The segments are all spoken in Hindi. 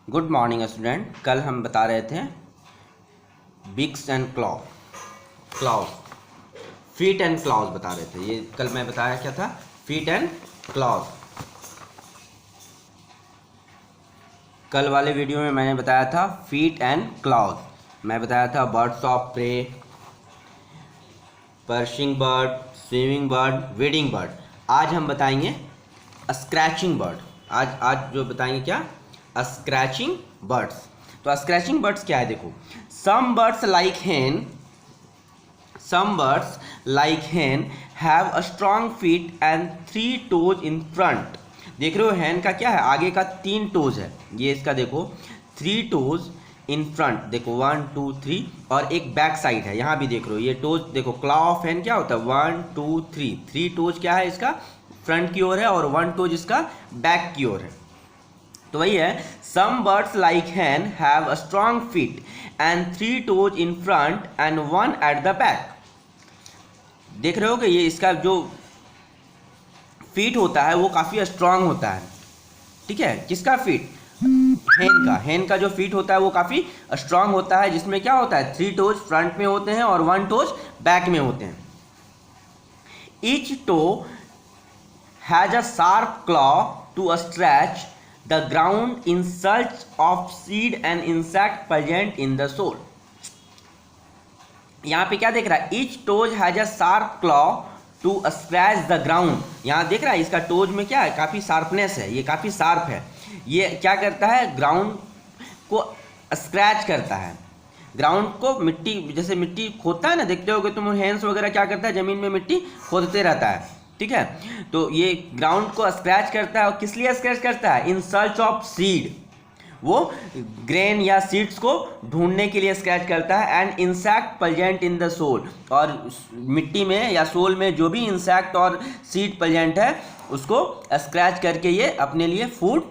Good morning student. कल हम बता रहे थे beaks and claws feet and claws बता रहे थे। ये कल मैं बताया क्या था, फीट एंड क्लॉज। कल वाले वीडियो में मैंने बताया था फीट एंड क्लॉज। मैं बताया था birds of prey, perching bird, swimming bird, wading bird. आज हम बताएंगे स्क्रैचिंग बर्ड। आज जो बताएंगे क्या, स्क्रैचिंग बर्ड्स। तो स्क्रैचिंग बर्ड्स क्या है, देखो। Some birds like hen have a strong feet and 3 toes in front. देख रहे हो hen का क्या है, आगे का 3 टोज है। ये इसका देखो 3 टोज इन फ्रंट, देखो 1 2 3, और एक बैक साइड है। यहाँ भी देख रहे हो ये टोज, देखो क्लॉ ऑफ hen क्या होता है, 1 2 3। 3 टोज क्या है इसका, फ्रंट की ओर है, और 1 टोज इसका बैक की ओर है। तो वही है, some birds like hen have a strong feet and 3 toes in front and 1 at the back. देख रहे हो कि ये इसका जो फीट होता है वो काफ़ी स्ट्रांग होता है। ठीक है, किसका फीट, hen का जो फीट होता है वो काफ़ी स्ट्रांग होता है, जिसमें क्या होता है 3 टोज फ्रंट में होते हैं और 1 टोज बैक में होते हैं। Each toe has a sharp claw to stretch the ground in search of seed and insect present in the soil। यहाँ पे क्या देख रहा है, each toes has a sharp claw to scratch the ground। यहाँ देख रहा है इसका टोज में क्या है, काफ़ी शार्पनेस है, ये काफ़ी शार्प है। ये क्या करता है, ग्राउंड को स्क्रैच करता है। ग्राउंड को मिट्टी, जैसे मिट्टी खोदता है ना, देखते होगे तुम हैंड्स वगैरह क्या करता है, ज़मीन में मिट्टी खोदते रहता है। ठीक है, तो ये ग्राउंड को स्क्रैच करता है। और किस लिए स्क्रैच करता है, इन सर्च ऑफ सीड, वो ग्रेन या सीड्स को ढूंढने के लिए स्क्रैच करता है। And insect present in the soil, और मिट्टी में या सोल में जो भी इंसेक्ट और सीड प्रेजेंट है उसको स्क्रैच करके ये अपने लिए फूड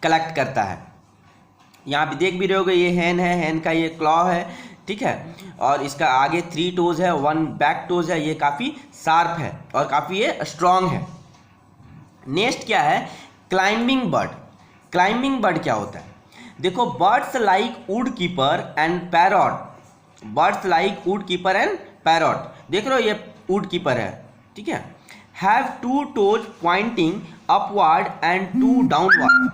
कलेक्ट करता है। यहाँ भी देख भी रहे होगे, ये hen है, hen का ये क्लॉ है। ठीक है, और इसका आगे 3 टोज है, 1 बैक टोज है। ये काफ़ी शार्प है और काफ़ी ये स्ट्रॉन्ग है। नेक्स्ट क्या है, क्लाइंबिंग बर्ड। क्लाइंबिंग बर्ड क्या होता है, देखो birds like woodpecker and parrot. Birds like woodpecker and parrot, देख रहे हो ये वुड कीपर है। ठीक है, have 2 toes pointing upward and 2 downward.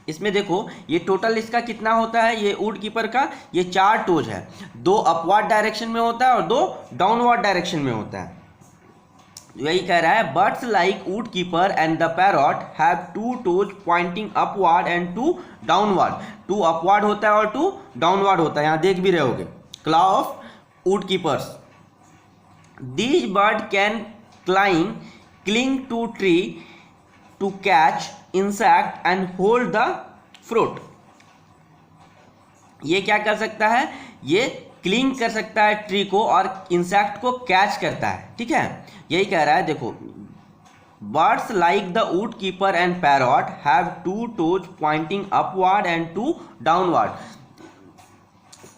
इसमें देखो ये टोटल इसका कितना होता है, ये वुड कीपर का ये 4 टोज है। 2 अपवर्ड डायरेक्शन में होता है और 2 डाउनवर्ड डायरेक्शन में होता है। यही कह रहा है, birds like woodpecker and the parrot have 2 toes pointing upward and 2 downward. 2 upward होता है और 2 डाउनवर्ड होता है। यहाँ देख भी रहे होगे, claw of woodpeckers. These bird can cling to tree to catch insect and hold the fruit। ये क्या कर सकता है, ये क्लिंग कर सकता है ट्री को और इंसेक्ट को कैच करता है। ठीक है, यही कह रहा है, देखो birds like the woodpecker and parrot have 2 toes pointing upward and 2 downward.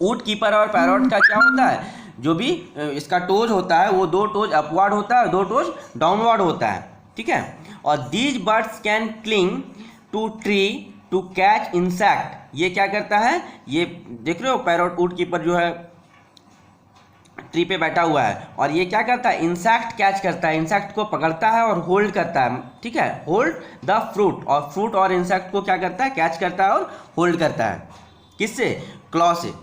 Woodpecker और पैरॉट का क्या होता है, जो भी इसका टोज होता है वो 2 टोज अपवर्ड होता है और 2 टोज डाउनवर्ड होता है। ठीक है, और these birds can cling to tree to catch insect. ये क्या करता है, ये देख रहे हो पैरॉट वुड कीपर जो है ट्री पे बैठा हुआ है, और ये क्या करता है, इंसेक्ट कैच करता है, इंसेक्ट को पकड़ता है और होल्ड करता है। ठीक है, होल्ड द फ्रूट, और फ्रूट और इंसेक्ट को क्या करता है, कैच करता है और होल्ड करता है। किससे, क्लॉ से।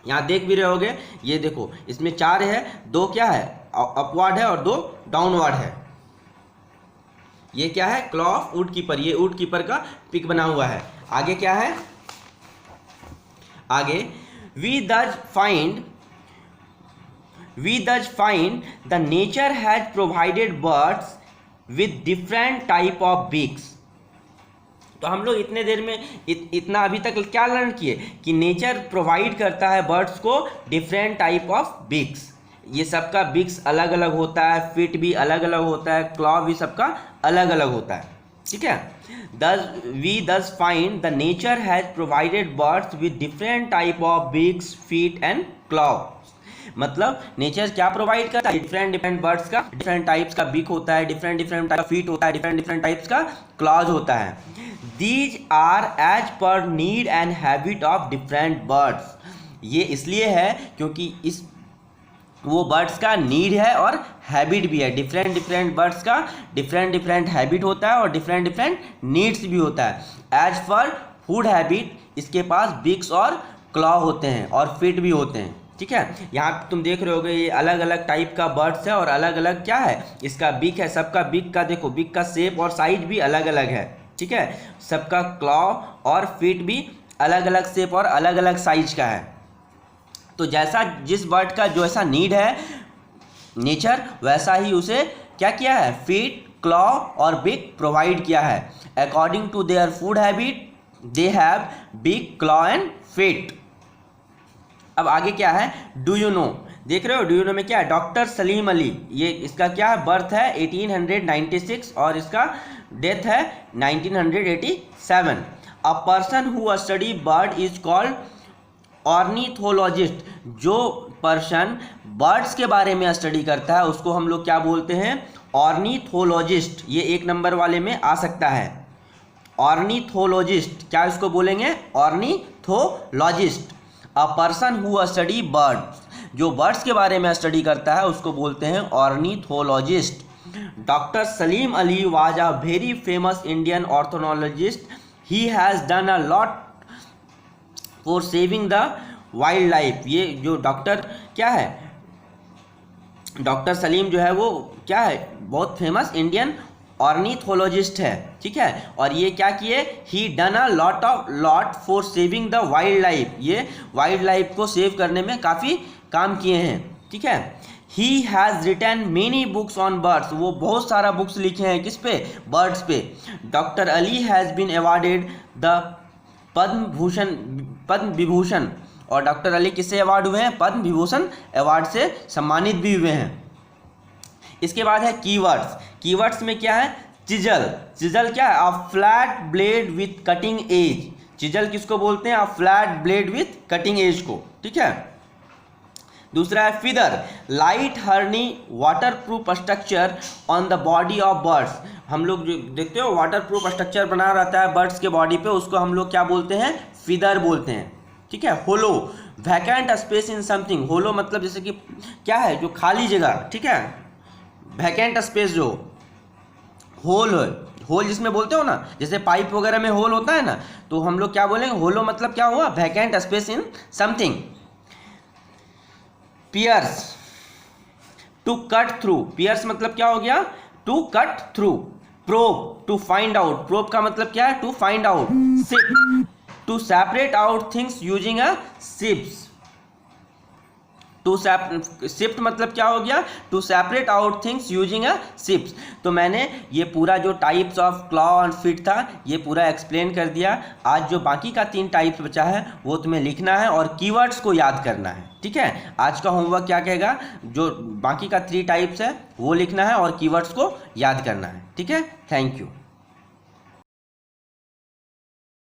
यहाँ देख भी रहे होगे, ये देखो इसमें 4 है, 2 क्या है अपवर्ड है और 2 डाउनवर्ड है। ये क्या है, क्लॉ ऑफ वुड कीपर, ये वुड कीपर का पिक बना हुआ है। आगे क्या है, आगे वी दज find the nature has provided birds with different type of beaks. तो हम लोग इतने देर में इतना अभी तक क्या लर्न किए कि नेचर प्रोवाइड करता है बर्ड्स को डिफरेंट टाइप ऑफ बीक्स। ये सबका बिक्स अलग अलग होता है, फिट भी अलग अलग होता है, क्लॉ भी सबका अलग अलग होता है। ठीक है, thus find the nature has provided birds with different type of beaks, feet and claws मतलब नेचर क्या प्रोवाइड करता है, डिफरेंट डिफरेंट बर्ड्स का डिफरेंट टाइप्स का बीक होता है, डिफरेंट डिफरेंट टाइप का फीट होता है, डिफरेंट डिफरेंट टाइप्स का क्लॉज होता है। These are as per need and habit of different birds. ये इसलिए है क्योंकि इस वो बर्ड्स का नीड है और हैबिट भी है। डिफरेंट डिफरेंट बर्ड्स का डिफरेंट डिफरेंट हैबिट होता है और डिफरेंट डिफरेंट नीड्स भी होता है। एज फॉर फूड हैबिट, इसके पास बिक्स और क्लॉ होते हैं और फिट भी होते हैं। ठीक है, यहाँ तुम देख रहे होगे ये अलग अलग टाइप का बर्ड्स है और अलग अलग क्या है इसका बिक है। सबका बिक का देखो, बिक का शेप और साइज भी अलग अलग है। ठीक है, सबका क्लॉ और फिट भी अलग अलग शेप और अलग अलग साइज का है। तो जैसा जिस बर्ड का जो ऐसा नीड है नेचर, वैसा ही उसे क्या किया है, फीट, क्लॉ और बिक प्रोवाइड किया है। According to their food habit they have beak, claw and feet. अब आगे क्या है, डू यू नो, देख रहे हो डू यू नो में क्या है, डॉक्टर सलीम अली, ये इसका क्या है, बर्थ है 1896 और इसका डेथ है 1987। अ person who study bird is called ornithologist. जो पर्सन बर्ड्स के बारे में स्टडी करता है उसको हम लोग क्या बोलते हैं, ऑर्निथोलॉजिस्ट। ये 1 नंबर वाले में आ सकता है, ऑर्निथोलॉजिस्ट। क्या इसको बोलेंगे, ornithologist. A person who study birds, जो बर्ड्स के बारे में स्टडी करता है उसको बोलते हैं ornithologist. Doctor Salim Ali was a very famous Indian ornithologist. He has done a lot for saving the wildlife. ये जो डॉक्टर क्या है, डॉक्टर सलीम जो है वो क्या है, बहुत फेमस इंडियन ऑर्निथोलॉजिस्ट है। ठीक है, और ये क्या किए, he done a lot for saving the wildlife. ये वाइल्ड लाइफ को सेव करने में काफ़ी काम किए हैं। ठीक है, he has written many books on birds. वो बहुत सारा बुक्स लिखे हैं किस पे, बर्ड्स पे। Doctor Ali has been awarded the Padma Vibhushan. और डॉक्टर अली किससे अवार्ड हुए हैं, पद्म विभूषण अवार्ड से सम्मानित भी हुए हैं। इसके बाद है कीवर्ड्स। कीवर्ड्स में क्या है, चिजल। चिजल क्या है, a flat blade with cutting edge. Chisel किसको बोलते हैं, a flat blade with cutting edge को। ठीक है, दूसरा है feather, light हर्नी water proof structure on the body of birds. हम लोग जो देखते हो वाटर प्रूफ स्ट्रक्चर बना रहता है बर्ड्स के बॉडी पे, उसको हम लोग क्या बोलते हैं, फिदर बोलते हैं। ठीक है, होलो, वैकेंट स्पेस इन समथिंग। होलो मतलब जैसे कि क्या है, जो खाली जगह। ठीक है, वैकेंट स्पेस जो होल है, होल जिसमें बोलते हो ना, जैसे पाइप वगैरह में होल होता है ना, तो हम लोग क्या बोलेंगे, होलो मतलब क्या हुआ, vacant space in something. Pierce, to cut through. Pierce मतलब क्या हो गया, to cut through. Probe, to find out. Probe का मतलब क्या है, to find out. Sift, to separate out things using a सिप्स। शिफ्ट मतलब क्या हो गया, to separate out things using a शिप्स। तो मैंने ये पूरा जो types of claw and feet था ये पूरा एक्सप्लेन कर दिया। आज जो बाकी का 3 टाइप्स बचा है वो तुम्हें लिखना है और कीवर्ड्स को याद करना है। ठीक है, आज का होमवर्क क्या कहेगा, जो बाकी का 3 टाइप्स है वो लिखना है और कीवर्ड्स को याद करना है। ठीक है, थैंक यू।